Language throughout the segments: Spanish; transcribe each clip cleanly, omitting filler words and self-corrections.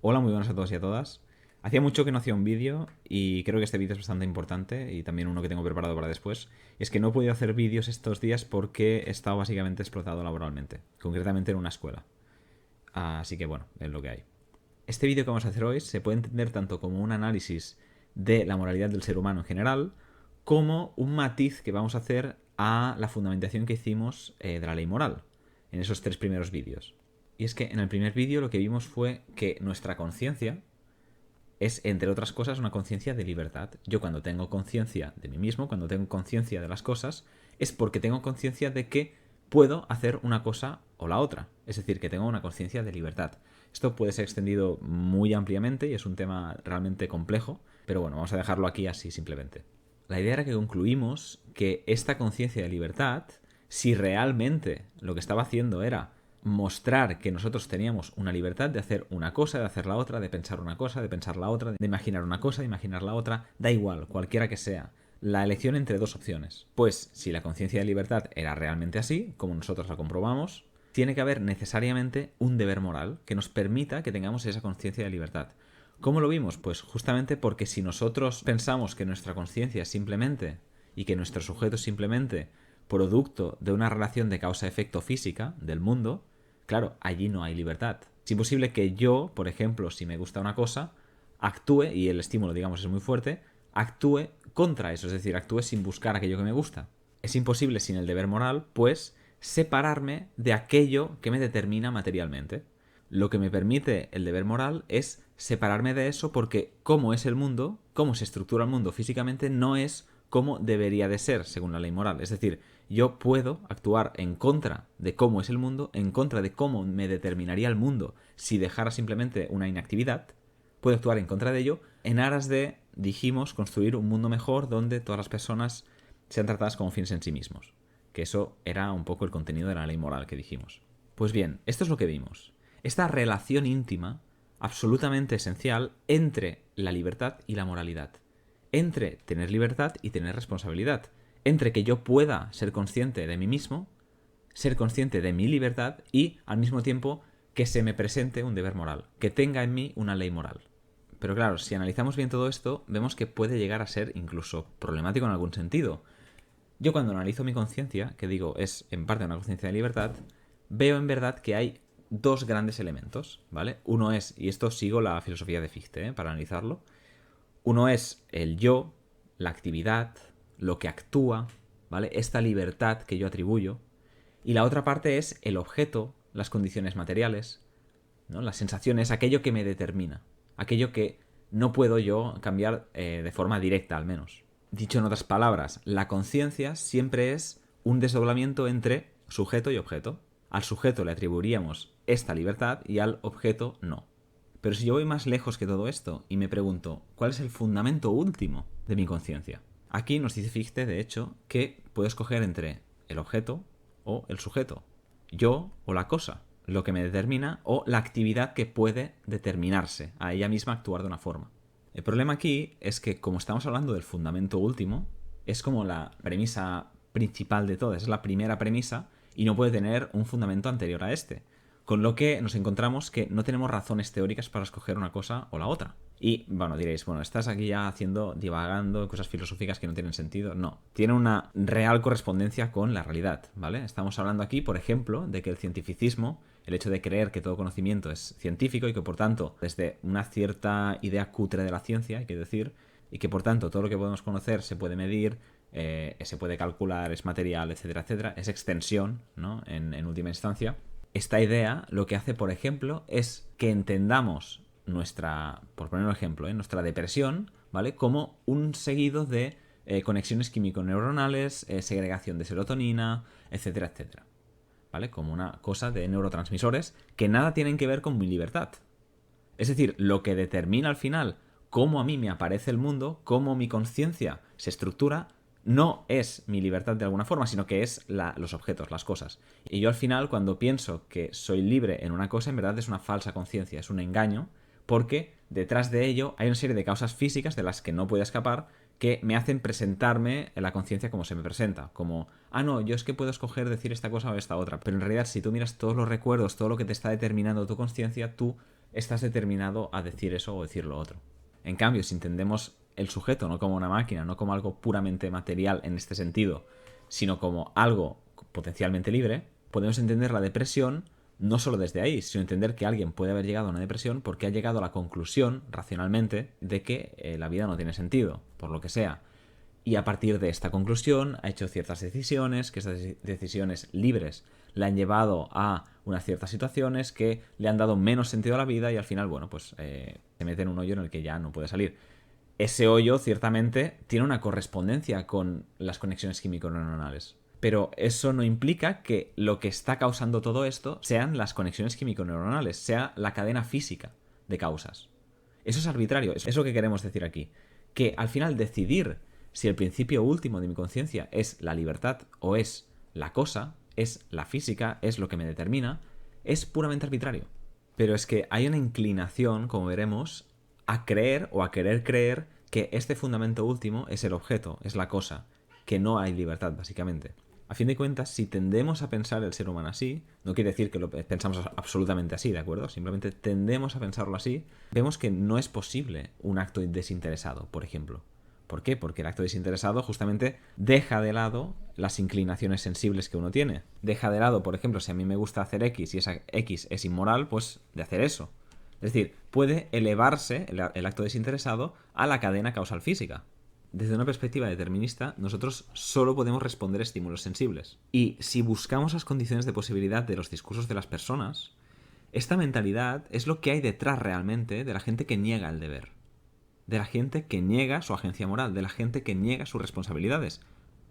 Hola, muy buenas a todos y a todas. Hacía mucho que no hacía un vídeo y creo que este vídeo es bastante importante y también uno que tengo preparado para después. Y es que no he podido hacer vídeos estos días porque he estado básicamente explotado laboralmente, concretamente en una escuela. Así que bueno, es lo que hay. Este vídeo que vamos a hacer hoy se puede entender tanto como un análisis de la moralidad del ser humano en general, como un matiz que vamos a hacer a la fundamentación que hicimos de la ley moral en esos tres primeros vídeos. Y es que en el primer vídeo lo que vimos fue que nuestra conciencia es, entre otras cosas, una conciencia de libertad. Yo cuando tengo conciencia de mí mismo, cuando tengo conciencia de las cosas, es porque tengo conciencia de que puedo hacer una cosa o la otra. Es decir, que tengo una conciencia de libertad. Esto puede ser extendido muy ampliamente y es un tema realmente complejo, pero bueno, vamos a dejarlo aquí así simplemente. La idea era que concluimos que esta conciencia de libertad, si realmente lo que estaba haciendo era mostrar que nosotros teníamos una libertad de hacer una cosa, de hacer la otra, de pensar una cosa, de pensar la otra, de imaginar una cosa, de imaginar la otra, da igual, cualquiera que sea. La elección entre dos opciones. Pues si la conciencia de libertad era realmente así, como nosotros la comprobamos, tiene que haber necesariamente un deber moral que nos permita que tengamos esa conciencia de libertad. ¿Cómo lo vimos? Pues justamente porque si nosotros pensamos que nuestra conciencia es simplemente y que nuestro sujeto es simplemente producto de una relación de causa-efecto física del mundo, claro, allí no hay libertad. Es imposible que yo, por ejemplo, si me gusta una cosa, actúe, y el estímulo, digamos, es muy fuerte, actúe contra eso, es decir, actúe sin buscar aquello que me gusta. Es imposible sin el deber moral, pues, separarme de aquello que me determina materialmente. Lo que me permite el deber moral es separarme de eso porque cómo es el mundo, cómo se estructura el mundo físicamente, no es como debería de ser según la ley moral. Es decir, yo puedo actuar en contra de cómo es el mundo, en contra de cómo me determinaría el mundo si dejara simplemente una inactividad, puedo actuar en contra de ello en aras de, dijimos, construir un mundo mejor donde todas las personas sean tratadas como fines en sí mismos. Que eso era un poco el contenido de la ley moral que dijimos. Pues bien, esto es lo que vimos. Esta relación íntima, absolutamente esencial, entre la libertad y la moralidad. Entre tener libertad y tener responsabilidad. Entre que yo pueda ser consciente de mí mismo, ser consciente de mi libertad y, al mismo tiempo, que se me presente un deber moral, que tenga en mí una ley moral. Pero claro, si analizamos bien todo esto, vemos que puede llegar a ser incluso problemático en algún sentido. Yo cuando analizo mi conciencia, que digo es en parte una conciencia de libertad, veo en verdad que hay dos grandes elementos, ¿vale? Uno es, y esto sigo la filosofía de Fichte, para analizarlo, uno es el yo, la actividad, lo que actúa, ¿vale? Esta libertad que yo atribuyo. Y la otra parte es el objeto, las condiciones materiales, ¿no? Las sensaciones, aquello que me determina, aquello que no puedo yo cambiar de forma directa al menos. Dicho en otras palabras, la conciencia siempre es un desdoblamiento entre sujeto y objeto. Al sujeto le atribuiríamos esta libertad y al objeto no. Pero si yo voy más lejos que todo esto y me pregunto, ¿cuál es el fundamento último de mi conciencia? Aquí nos dice Fichte, de hecho, que puedo escoger entre el objeto o el sujeto, yo o la cosa, lo que me determina o la actividad que puede determinarse, a ella misma actuar de una forma. El problema aquí es que como estamos hablando del fundamento último, es como la premisa principal de todas, es la primera premisa y no puede tener un fundamento anterior a este. Con lo que nos encontramos que no tenemos razones teóricas para escoger una cosa o la otra. Y, bueno, diréis, bueno, estás aquí ya haciendo, divagando cosas filosóficas que no tienen sentido. No, tiene una real correspondencia con la realidad, ¿vale? Estamos hablando aquí, por ejemplo, de que el cientificismo, el hecho de creer que todo conocimiento es científico y que, por tanto, desde una cierta idea cutre de la ciencia, hay que decir, y que, por tanto, todo lo que podemos conocer se puede medir, se puede calcular, es material, etcétera, etcétera, es extensión, ¿no? En última instancia. Esta idea lo que hace, por ejemplo, es que entendamos nuestra, por poner un ejemplo, nuestra depresión, ¿vale? Como un seguido de conexiones químico-neuronales, segregación de serotonina, etcétera, etcétera. ¿Vale? Como una cosa de neurotransmisores que nada tienen que ver con mi libertad. Es decir, lo que determina al final cómo a mí me aparece el mundo, cómo mi conciencia se estructura, no es mi libertad de alguna forma, sino que es los objetos, las cosas. Y yo al final, cuando pienso que soy libre en una cosa, en verdad es una falsa conciencia, es un engaño, porque detrás de ello hay una serie de causas físicas de las que no puedo escapar que me hacen presentarme en la conciencia como se me presenta, como, no, yo es que puedo escoger decir esta cosa o esta otra, pero en realidad si tú miras todos los recuerdos, todo lo que te está determinando tu conciencia, tú estás determinado a decir eso o decir lo otro. En cambio, si entendemos el sujeto no como una máquina, no como algo puramente material en este sentido, sino como algo potencialmente libre, podemos entender la depresión no solo desde ahí, sino entender que alguien puede haber llegado a una depresión porque ha llegado a la conclusión, racionalmente, de que la vida no tiene sentido, por lo que sea. Y a partir de esta conclusión ha hecho ciertas decisiones, que esas decisiones libres le han llevado a unas ciertas situaciones que le han dado menos sentido a la vida y al final, bueno, pues se mete en un hoyo en el que ya no puede salir. Ese hoyo, ciertamente, tiene una correspondencia con las conexiones químico-neuronales. Pero eso no implica que lo que está causando todo esto sean las conexiones químico-neuronales, sea la cadena física de causas. Eso es arbitrario, eso es lo que queremos decir aquí. Que al final decidir si el principio último de mi conciencia es la libertad o es la cosa, es la física, es lo que me determina, es puramente arbitrario. Pero es que hay una inclinación, como veremos, a creer o a querer creer que este fundamento último es el objeto, es la cosa, que no hay libertad, básicamente. A fin de cuentas, si tendemos a pensar el ser humano así, no quiere decir que lo pensamos absolutamente así, ¿de acuerdo? Simplemente tendemos a pensarlo así, vemos que no es posible un acto desinteresado, por ejemplo. ¿Por qué? Porque el acto desinteresado justamente deja de lado las inclinaciones sensibles que uno tiene. Deja de lado, por ejemplo, si a mí me gusta hacer X y esa X es inmoral, pues de hacer eso. Es decir, puede elevarse el acto desinteresado a la cadena causal física. Desde una perspectiva determinista, nosotros solo podemos responder a estímulos sensibles. Y si buscamos las condiciones de posibilidad de los discursos de las personas, esta mentalidad es lo que hay detrás realmente de la gente que niega el deber. De la gente que niega su agencia moral, de la gente que niega sus responsabilidades.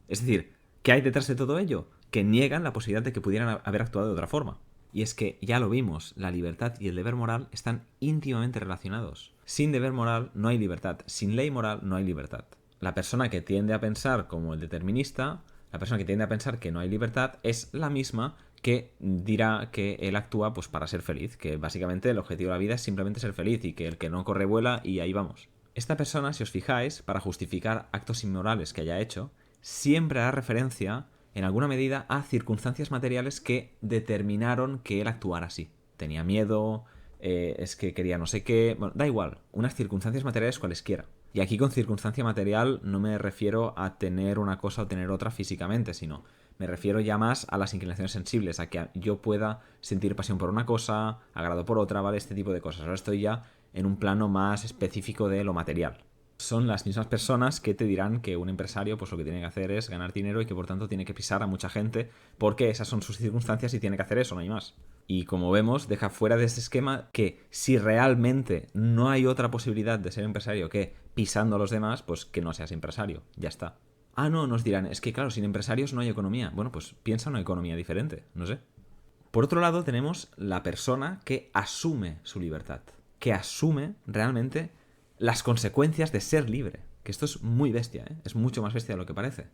Es decir, ¿qué hay detrás de todo ello? Que niegan la posibilidad de que pudieran haber actuado de otra forma. Y es que, ya lo vimos, la libertad y el deber moral están íntimamente relacionados. Sin deber moral no hay libertad, sin ley moral no hay libertad. La persona que tiende a pensar como el determinista, la persona que tiende a pensar que no hay libertad, es la misma que dirá que él actúa pues para ser feliz, que básicamente el objetivo de la vida es simplemente ser feliz y que el que no corre vuela y ahí vamos. Esta persona, si os fijáis, para justificar actos inmorales que haya hecho, siempre hará referencia, en alguna medida, a circunstancias materiales que determinaron que él actuara así. Tenía miedo, es que quería no sé qué... Bueno, da igual, unas circunstancias materiales cualesquiera. Y aquí con circunstancia material no me refiero a tener una cosa o tener otra físicamente, sino me refiero ya más a las inclinaciones sensibles, a que yo pueda sentir pasión por una cosa, agrado por otra, ¿vale? Este tipo de cosas. Ahora estoy ya en un plano más específico de lo material. Son las mismas personas que te dirán que un empresario pues lo que tiene que hacer es ganar dinero y que por tanto tiene que pisar a mucha gente porque esas son sus circunstancias y tiene que hacer eso, no hay más. Y como vemos, deja fuera de ese esquema que si realmente no hay otra posibilidad de ser empresario que pisando a los demás, pues que no seas empresario, ya está. Ah, no, nos dirán, es que claro, sin empresarios no hay economía. Bueno, pues piensa una economía diferente, no sé. Por otro lado tenemos la persona que asume su libertad, que asume realmente las consecuencias de ser libre. Que esto es muy bestia, ¿eh? Es mucho más bestia de lo que parece.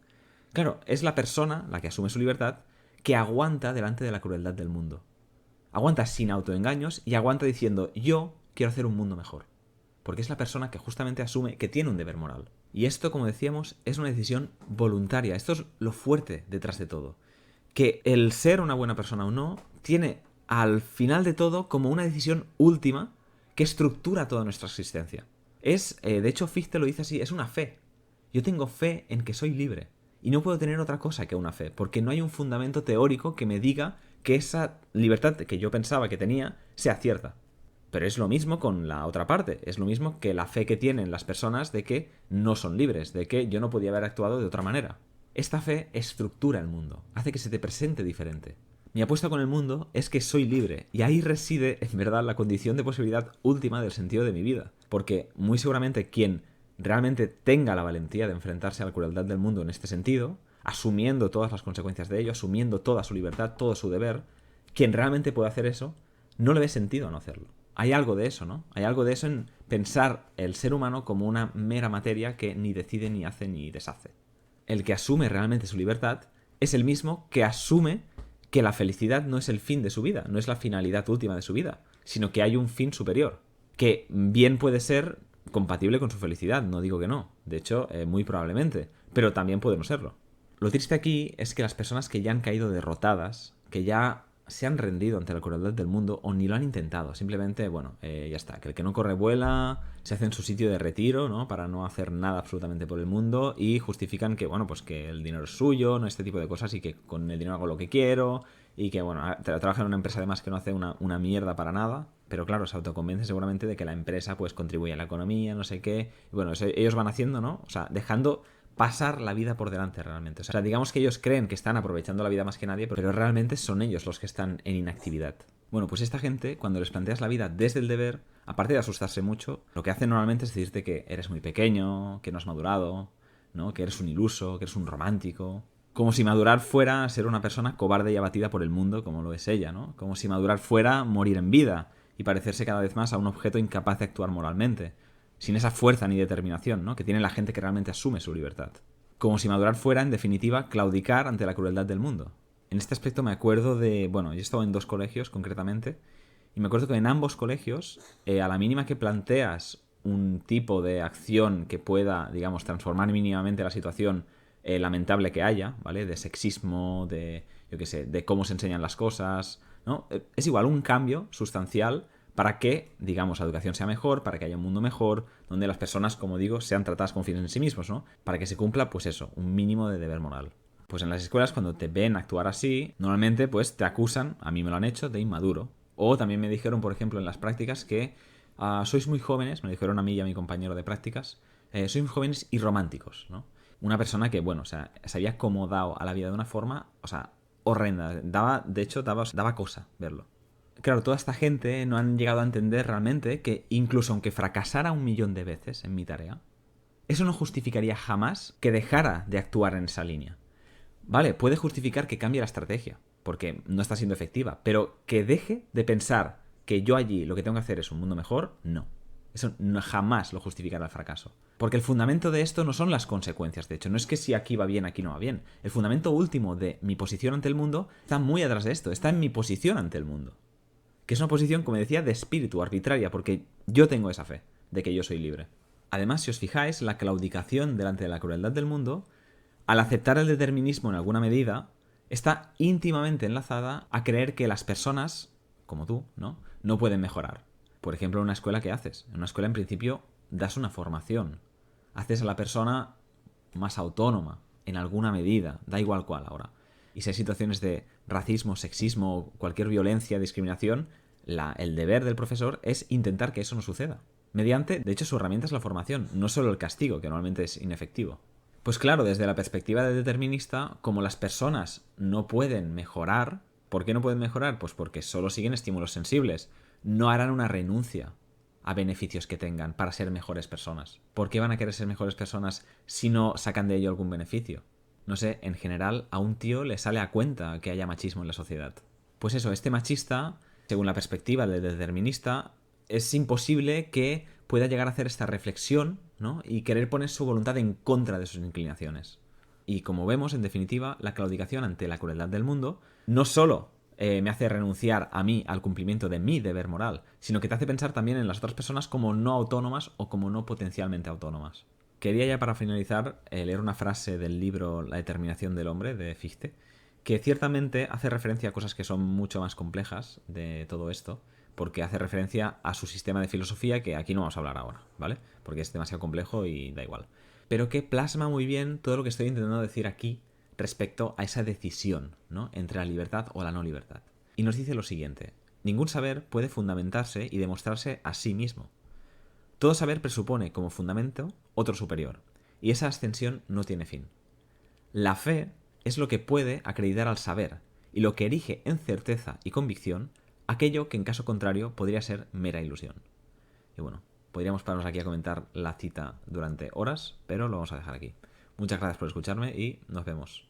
Claro, es la persona, la que asume su libertad, que aguanta delante de la crueldad del mundo. Aguanta sin autoengaños y aguanta diciendo, yo quiero hacer un mundo mejor. Porque es la persona que justamente asume que tiene un deber moral. Y esto, como decíamos, es una decisión voluntaria. Esto es lo fuerte detrás de todo. Que el ser una buena persona o no tiene al final de todo como una decisión última que estructura toda nuestra existencia. De hecho, Fichte lo dice así, es una fe. Yo tengo fe en que soy libre. Y no puedo tener otra cosa que una fe, porque no hay un fundamento teórico que me diga que esa libertad que yo pensaba que tenía sea cierta. Pero es lo mismo con la otra parte, es lo mismo que la fe que tienen las personas de que no son libres, de que yo no podía haber actuado de otra manera. Esta fe estructura el mundo, hace que se te presente diferente. Mi apuesta con el mundo es que soy libre, y ahí reside, en verdad, la condición de posibilidad última del sentido de mi vida. Porque muy seguramente quien realmente tenga la valentía de enfrentarse a la crueldad del mundo en este sentido, asumiendo todas las consecuencias de ello, asumiendo toda su libertad, todo su deber, quien realmente puede hacer eso, no le ve sentido a no hacerlo. Hay algo de eso, ¿no? Hay algo de eso en pensar el ser humano como una mera materia que ni decide, ni hace, ni deshace. El que asume realmente su libertad es el mismo que asume que la felicidad no es el fin de su vida, no es la finalidad última de su vida, sino que hay un fin superior, que bien puede ser compatible con su felicidad, no digo que no, de hecho, muy probablemente, pero también puede no serlo. Lo triste aquí es que las personas que ya han caído derrotadas, que ya se han rendido ante la crueldad del mundo o ni lo han intentado. Simplemente, bueno, ya está. Que el que no corre vuela, se hace en su sitio de retiro, ¿no? Para no hacer nada absolutamente por el mundo y justifican que, bueno, pues que el dinero es suyo, ¿no? Este tipo de cosas y que con el dinero hago lo que quiero y que, bueno, trabaja en una empresa además que no hace una mierda para nada. Pero claro, se autoconvence seguramente de que la empresa pues contribuye a la economía, no sé qué. Y bueno, ellos van haciendo, ¿no? O sea, dejando pasar la vida por delante realmente. O sea, digamos que ellos creen que están aprovechando la vida más que nadie, pero realmente son ellos los que están en inactividad. Bueno, pues esta gente, cuando les planteas la vida desde el deber, aparte de asustarse mucho, lo que hacen normalmente es decirte que eres muy pequeño, que no has madurado, ¿no? Que eres un iluso, que eres un romántico. Como si madurar fuera ser una persona cobarde y abatida por el mundo, como lo es ella, ¿no? Como si madurar fuera morir en vida y parecerse cada vez más a un objeto incapaz de actuar moralmente, sin esa fuerza ni determinación, ¿no? Que tiene la gente que realmente asume su libertad. Como si madurar fuera, en definitiva, claudicar ante la crueldad del mundo. En este aspecto me acuerdo de... Bueno, yo he estado en 2 colegios concretamente, y me acuerdo que en ambos colegios, a la mínima que planteas un tipo de acción que pueda, digamos, transformar mínimamente la situación lamentable que haya, ¿vale? De sexismo, de, yo qué sé, de cómo se enseñan las cosas, ¿no? Es igual un cambio sustancial para que, digamos, la educación sea mejor, para que haya un mundo mejor, donde las personas, como digo, sean tratadas con fines en sí mismos, ¿no? Para que se cumpla, pues eso, un mínimo de deber moral. Pues en las escuelas, cuando te ven actuar así, normalmente, pues te acusan, a mí me lo han hecho, de inmaduro. O también me dijeron, por ejemplo, en las prácticas que sois muy jóvenes, me dijeron a mí y a mi compañero de prácticas, sois muy jóvenes y románticos, ¿no? Una persona que, bueno, o sea, se había acomodado a la vida de una forma, o sea, horrenda. De hecho, daba cosa verlo. Claro, toda esta gente no han llegado a entender realmente que incluso aunque fracasara 1.000.000 de veces en mi tarea, eso no justificaría jamás que dejara de actuar en esa línea. Vale, puede justificar que cambie la estrategia, porque no está siendo efectiva, pero que deje de pensar que yo allí lo que tengo que hacer es un mundo mejor, no. Eso jamás lo justificará el fracaso. Porque el fundamento de esto no son las consecuencias, de hecho, no es que si aquí va bien, aquí no va bien. El fundamento último de mi posición ante el mundo está muy atrás de esto, está en mi posición ante el mundo. Que es una posición, como decía, de espíritu, arbitraria, porque yo tengo esa fe de que yo soy libre. Además, si os fijáis, la claudicación delante de la crueldad del mundo, al aceptar el determinismo en alguna medida, está íntimamente enlazada a creer que las personas, como tú, no pueden mejorar. Por ejemplo, en una escuela, ¿qué haces? En una escuela, en principio, das una formación. Haces a la persona más autónoma, en alguna medida, da igual cuál ahora. Y si hay situaciones de racismo, sexismo o cualquier violencia, discriminación, el deber del profesor es intentar que eso no suceda. Mediante, de hecho, su herramienta es la formación, no solo el castigo, que normalmente es inefectivo. Pues claro, desde la perspectiva del determinista, como las personas no pueden mejorar, ¿por qué no pueden mejorar? Pues porque solo siguen estímulos sensibles. No harán una renuncia a beneficios que tengan para ser mejores personas. ¿Por qué van a querer ser mejores personas si no sacan de ello algún beneficio? No sé, en general a un tío le sale a cuenta que haya machismo en la sociedad. Pues eso, este machista, según la perspectiva del determinista, es imposible que pueda llegar a hacer esta reflexión, ¿no? Y querer poner su voluntad en contra de sus inclinaciones. Y como vemos, en definitiva, la claudicación ante la crueldad del mundo no solo me hace renunciar a mí al cumplimiento de mi deber moral, sino que te hace pensar también en las otras personas como no autónomas o como no potencialmente autónomas. Quería ya para finalizar leer una frase del libro La determinación del hombre de Fichte, que ciertamente hace referencia a cosas que son mucho más complejas de todo esto, porque hace referencia a su sistema de filosofía que aquí no vamos a hablar ahora, ¿vale? Porque es demasiado complejo y da igual. Pero que plasma muy bien todo lo que estoy intentando decir aquí respecto a esa decisión, ¿no? Entre la libertad o la no libertad. Y nos dice lo siguiente: ningún saber puede fundamentarse y demostrarse a sí mismo. Todo saber presupone como fundamento otro superior, y esa ascensión no tiene fin. La fe es lo que puede acreditar al saber, y lo que erige en certeza y convicción aquello que en caso contrario podría ser mera ilusión. Y bueno, podríamos pararnos aquí a comentar la cita durante horas, pero lo vamos a dejar aquí. Muchas gracias por escucharme y nos vemos.